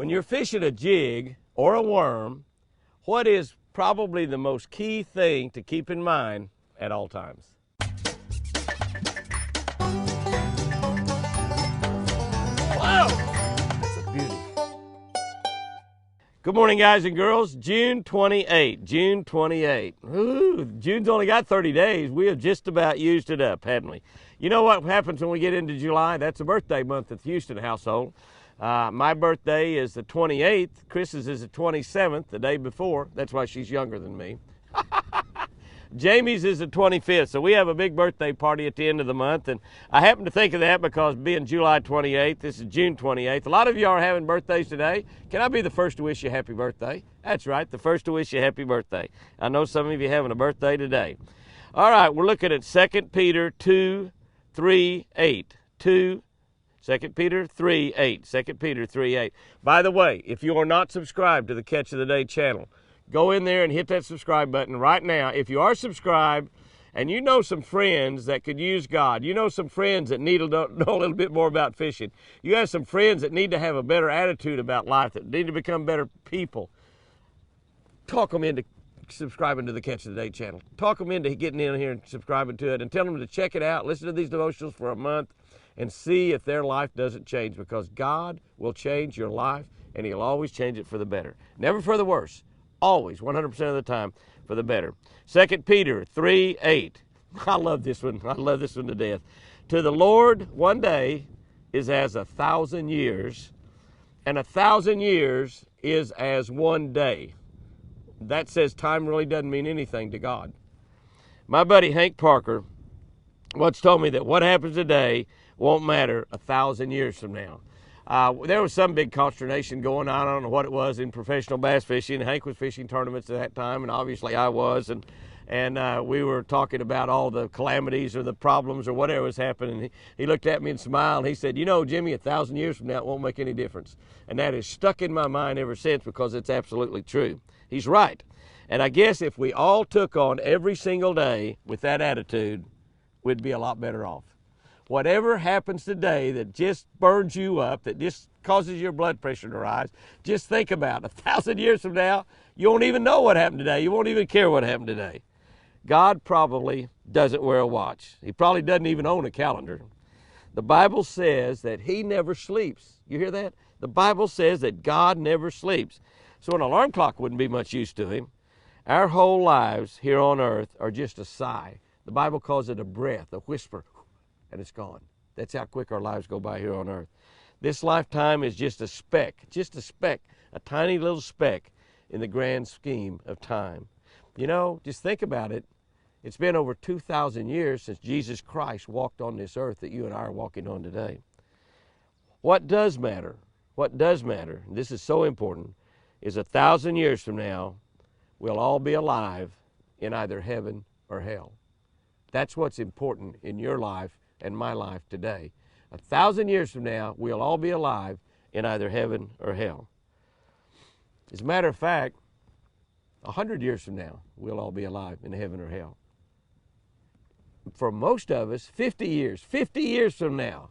When you're fishing a jig or a worm, what is probably the most key thing to keep in mind at all times? Whoa! That's a beauty. Good morning, guys and girls. June 28. June 28. Ooh, June's only got 30 days. We have just about used it up, haven't we? You know what happens when we get into July? That's a birthday month at the Houston household. My birthday is the 28th. Chris's is the 27th, the day before. That's why she's younger than me. Jamie's is the 25th, so we have a big birthday party at the end of the month, and I happen to think of that because being July 28th, this is June 28th. A lot of you are having birthdays today. Can I be the first to wish you a happy birthday? That's right, the first to wish you a happy birthday. I know some of you having a birthday today. All right, we're looking at 2 Peter 2, 3, 8. 2 Peter 3, 8. 2 Peter 3, 8. By the way, if you are not subscribed to the Catch of the Day channel, go in there and hit that subscribe button right now. If you are subscribed and you know some friends that could use God, you know some friends that need to know a little bit more about fishing, you have some friends that need to have a better attitude about life, that need to become better people, talk them into subscribing to the Catch of the Day channel. Talk them into getting in here and subscribing to it, and tell them to check it out, listen to these devotionals for a month, and see if their life doesn't change, because God will change your life, and He'll always change it for the better. Never for the worse. Always, 100% of the time, for the better. 2 Peter 3, 8. I love this one. I love this one to death. To the Lord, one day is as 1,000 years, and 1,000 years is as one day. That says time really doesn't mean anything to God. My buddy Hank Parker once told me that what happens today won't matter 1,000 years from now. There was some big consternation going on. I don't know what it was in professional bass fishing. Hank was fishing tournaments at that time, and obviously I was. And we were talking about all the calamities or the problems or whatever was happening. He looked at me and smiled. And he said, "You know, Jimmy, 1,000 years from now, it won't make any difference." And that has stuck in my mind ever since, because it's absolutely true. He's right. And I guess if we all took on every single day with that attitude, we'd be a lot better off. Whatever happens today that just burns you up, that just causes your blood pressure to rise, just think about 1,000 years from now, you won't even know what happened today. You won't even care what happened today. God probably doesn't wear a watch. He probably doesn't even own a calendar. The Bible says that He never sleeps. You hear that? The Bible says that God never sleeps. So an alarm clock wouldn't be much use to Him. Our whole lives here on earth are just a sigh. The Bible calls it a breath, a whisper, and it's gone. That's how quick our lives go by here on earth. This lifetime is just a speck, a tiny little speck in the grand scheme of time. You know, just think about it. It's been over 2,000 years since Jesus Christ walked on this earth that you and I are walking on today. What does matter, and this is so important, is 1,000 years from now, we'll all be alive in either heaven or hell. That's what's important in your life and my life today. 1,000 years from now, we'll all be alive in either heaven or hell. As a matter of fact, 100 years from now, we'll all be alive in heaven or hell. For most of us, 50 years from now.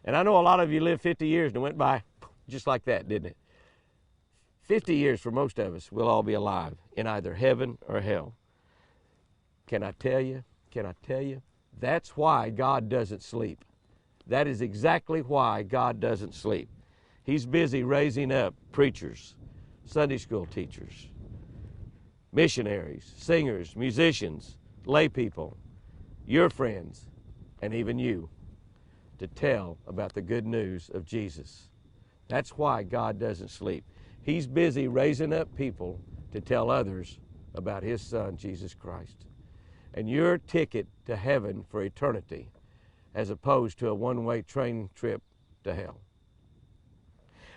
And I know a lot of you lived 50 years and it went by just like that, didn't it? 50 years for most of us, we'll all be alive in either heaven or hell. Can I tell you? That's why God doesn't sleep. That is exactly why God doesn't sleep. He's busy raising up preachers, Sunday school teachers, missionaries, singers, musicians, lay people, your friends, and even you, to tell about the good news of Jesus. That's why God doesn't sleep. He's busy raising up people to tell others about His Son, Jesus Christ. And your ticket to heaven for eternity, as opposed to a one-way train trip to hell.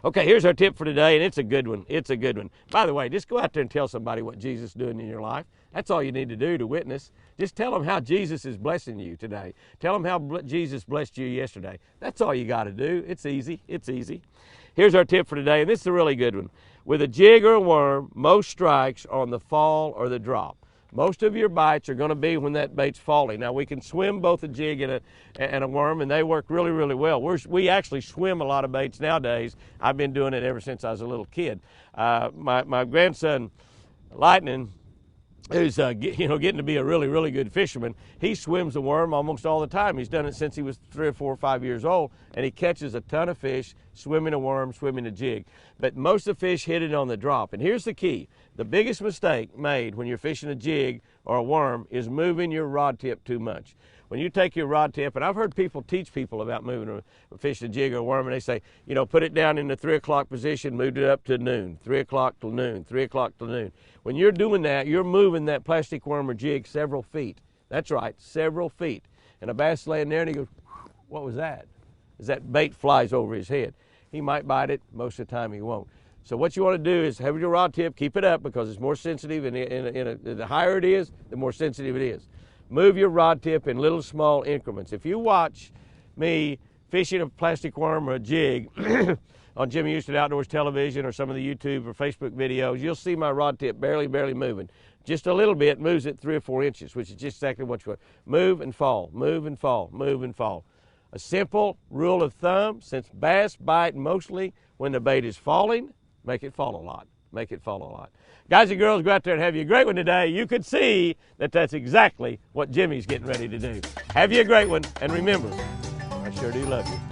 Okay, here's our tip for today, and it's a good one. By the way, just go out there and tell somebody what Jesus is doing in your life. That's all you need to do to witness. Just tell them how Jesus is blessing you today. Tell them how Jesus blessed you yesterday. That's all you got to do. It's easy. Here's our tip for today, and this is a really good one. With a jig or a worm, most strikes are on the fall or the drop. Most of your bites are going to be when that bait's falling. Now, we can swim both a jig and a worm, and they work really, really well. We actually swim a lot of baits nowadays. I've been doing it ever since I was a little kid. My grandson, Lightning, who's getting to be a really, really good fisherman, he swims a worm almost all the time. He's done it since he was 3 or 4 or 5 years old, and he catches a ton of fish swimming a worm, swimming a jig. But most of the fish hit it on the drop. And here's the key. The biggest mistake made when you're fishing a jig or a worm is moving your rod tip too much. When you take your rod tip, and I've heard people teach people about moving a fish, a jig, or a worm, and they say, put it down in the 3 o'clock position, moved it up to noon, 3 o'clock till noon, 3 o'clock till noon. When you're doing that, you're moving that plastic worm or jig several feet. That's right, several feet. And a bass laying there, and he goes, what was that? As that bait flies over his head. He might bite it, most of the time he won't. So what you want to do is have your rod tip, keep it up because it's more sensitive, and the higher it is, the more sensitive it is. Move your rod tip in little small increments. If you watch me fishing a plastic worm or a jig on Jimmy Houston Outdoors television or some of the YouTube or Facebook videos, you'll see my rod tip barely moving. Just a little bit moves it 3 or 4 inches, which is just exactly what you want. Move and fall, move and fall, move and fall. A simple rule of thumb, since bass bite mostly when the bait is falling, make it fall a lot. Make it fall a lot. Guys and girls, go out there and have you a great one today. You could see that that's exactly what Jimmy's getting ready to do. Have you a great one, and remember, I sure do love you.